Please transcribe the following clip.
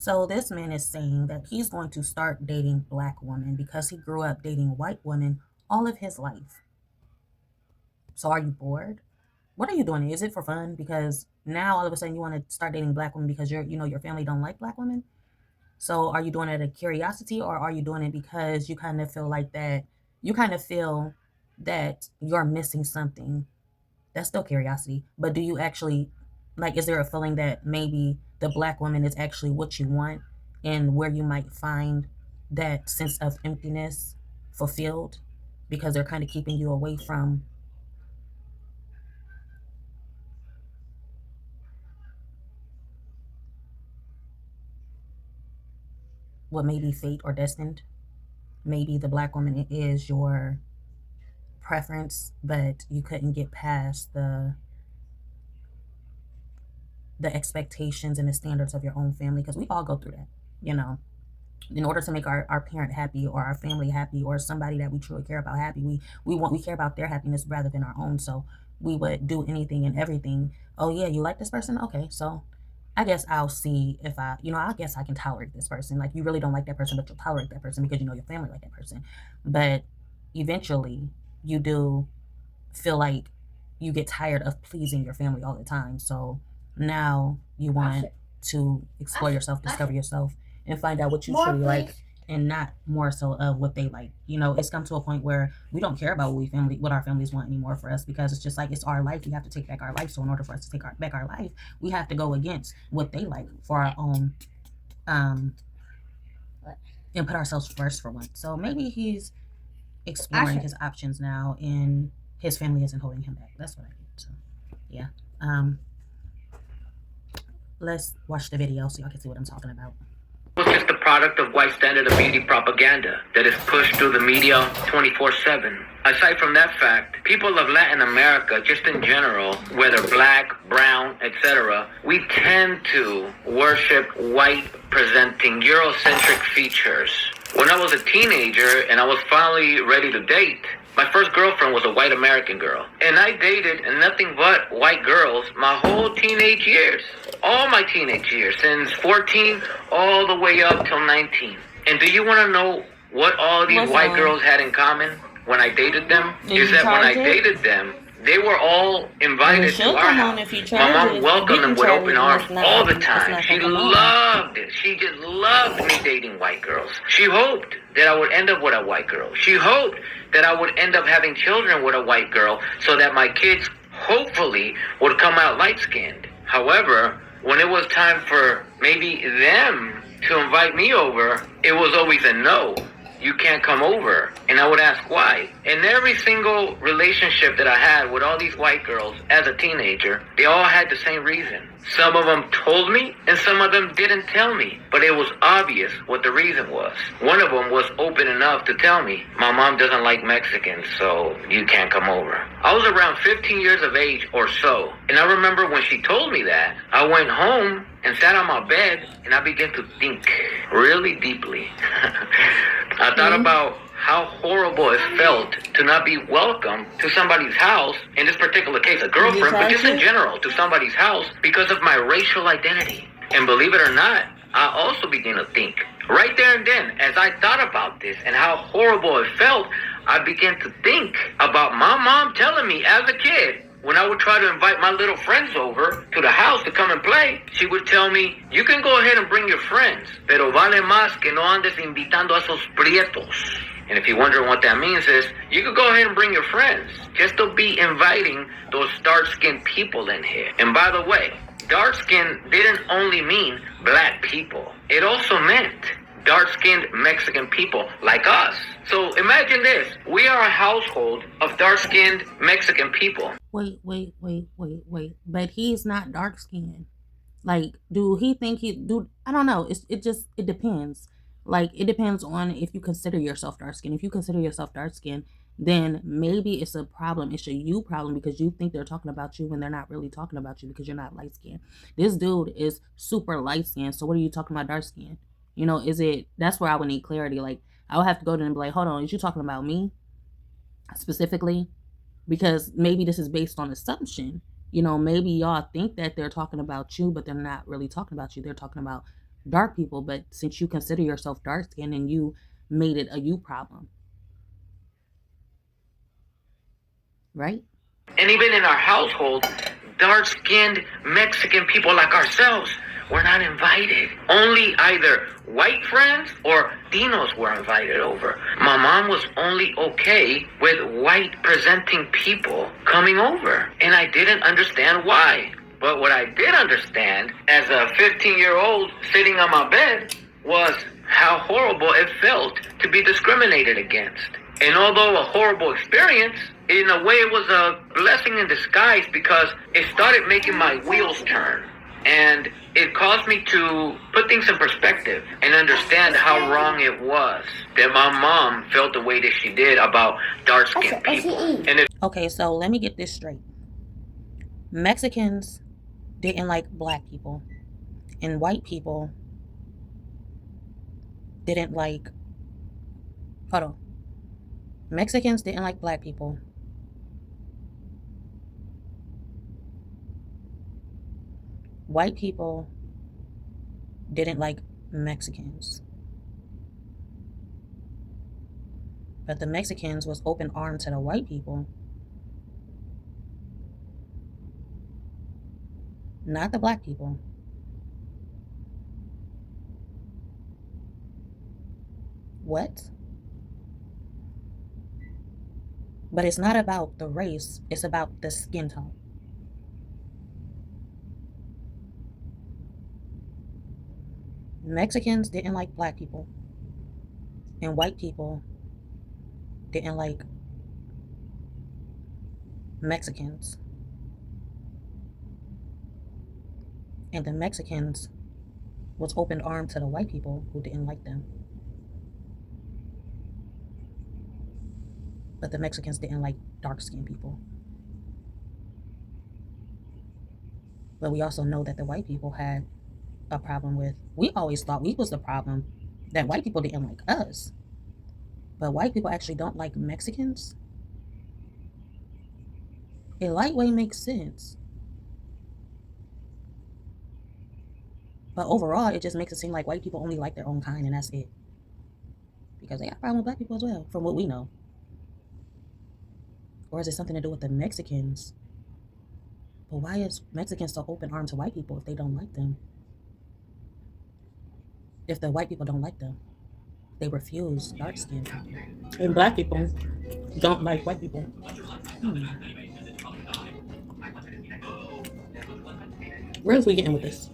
So this man is saying that he's going to start dating black women because he grew up dating white women all of his life. So are you bored? What are you doing? Is it for fun? Because now all of a sudden you want to start dating black women because your family don't like black women. So are you doing it out of curiosity, or are you doing it because you kind of feel like that you kind of feel that you're missing something? That's still curiosity. But do you actually, like, is there a feeling that maybe the black woman is actually what you want and where you might find that sense of emptiness fulfilled because they're kind of keeping you away from what may be fate or destined? Maybe the black woman is your preference, but you couldn't get past the expectations and the standards of your own family, because we all go through that, you know. In order to make our parent happy or our family happy or somebody that we truly care about happy, we care about their happiness rather than our own. So we would do anything and everything. Oh yeah, you like this person? Okay, so I guess I'll see if I guess I can tolerate this person. Like, you really don't like that person, but you'll tolerate that person because you know your family like that person. But eventually you do feel like you get tired of pleasing your family all the time. So now you want to explore yourself, discover yourself, and find out what you truly like, and not more so of what they like. It's come to a point where we don't care about what our families want anymore for us, because it's just like, it's our life. We have to take back our life. So in order for us to take back our life, we have to go against what they like for our own, and put ourselves first for once. So maybe he's exploring his options now, and his family isn't holding him back. That's what I get. So yeah. Let's watch the video so y'all can see what I'm talking about. It's just a product of white standard of beauty propaganda that is pushed through the media 24/7. Aside from that fact, people of Latin America, just in general, whether black, brown, etc., we tend to worship white-presenting Eurocentric features. When I was a teenager and I was finally ready to date, my first girlfriend was a white American girl. And I dated nothing but white girls my whole teenage years. All my teenage years, since 14 all the way up till 19. And do you want to know what all these white girls had in common when I dated them? Is that when I dated them, they were all invited to our house. My mom welcomed them with open arms all the time. She loved it. She just loved me dating white girls. She hoped that I would end up with a white girl. She hoped that I would end up having children with a white girl so that my kids hopefully would come out light-skinned. However, when it was time for maybe them to invite me over, it was always a no. You can't come over. And I would ask why. And every single relationship that I had with all these white girls as a teenager, they all had the same reason. Some of them told me, and some of them didn't tell me. But it was obvious what the reason was. One of them was open enough to tell me, my mom doesn't like Mexicans, so you can't come over. I was around 15 years of age or so. And I remember when she told me that, I went home and sat on my bed, and I began to think really deeply. I thought about how horrible it felt to not be welcome to somebody's house, in this particular case a girlfriend, but just in general to somebody's house, because of my racial identity. And believe it or not, I also began to think, right there and then, as I thought about this and how horrible it felt, I began to think about my mom telling me as a kid, when I would try to invite my little friends over to the house to come and play, she would tell me, you can go ahead and bring your friends, pero vale más que no andes invitando a esos prietos. And if you're wondering what that means is, you could go ahead and bring your friends. Just to be inviting those dark-skinned people in here. And by the way, dark-skin didn't only mean black people. It also meant dark-skinned Mexican people like us. So imagine this. We are a household of dark-skinned Mexican people. Wait. But he's not dark-skinned. Like, do he think I don't know. It depends. Like, it depends on if you consider yourself dark-skinned. If you consider yourself dark-skinned, then maybe it's a problem. It's a you problem, because you think they're talking about you when they're not really talking about you, because you're not light-skinned. This dude is super light-skinned. So what are you talking about dark-skinned? That's where I would need clarity. Like, I would have to go to them and be like, hold on, is you talking about me specifically? Because maybe this is based on assumption. Maybe y'all think that they're talking about you, but they're not really talking about you. They're talking about dark people, but since you consider yourself dark skinned and you made it a you problem, right? And even in our household, dark-skinned Mexican people like ourselves were not invited. Only either white friends or Dinos were invited over. My mom was only okay with white-presenting people coming over, and I didn't understand why. But what I did understand as a 15-year-old sitting on my bed was how horrible it felt to be discriminated against. And although a horrible experience, in a way it was a blessing in disguise because it started making my wheels turn. And it caused me to put things in perspective and understand how wrong it was that my mom felt the way that she did about dark-skinned people. And Okay, so let me get this straight. Mexicans didn't like black people, and white people didn't like... Hold on. Mexicans didn't like black people. White people didn't like Mexicans. But the Mexicans was open armed to the white people. Not the black people. What? But it's not about the race, it's about the skin tone. Mexicans didn't like black people, and white people didn't like Mexicans. And the Mexicans was open armed to the white people who didn't like them. But the Mexicans didn't like dark-skinned people. But we also know that the white people had a problem with... We always thought we was the problem, that white people didn't like us. But white people actually don't like Mexicans. It lightweight makes sense. But overall, it just makes it seem like white people only like their own kind, and that's it. Because they got a problem with black people as well, from what we know. Or is it something to do with the Mexicans? But why is Mexicans so open-armed to white people if they don't like them? If the white people don't like them, they refuse dark-skinned people. And black people don't like white people. Where is we getting with this?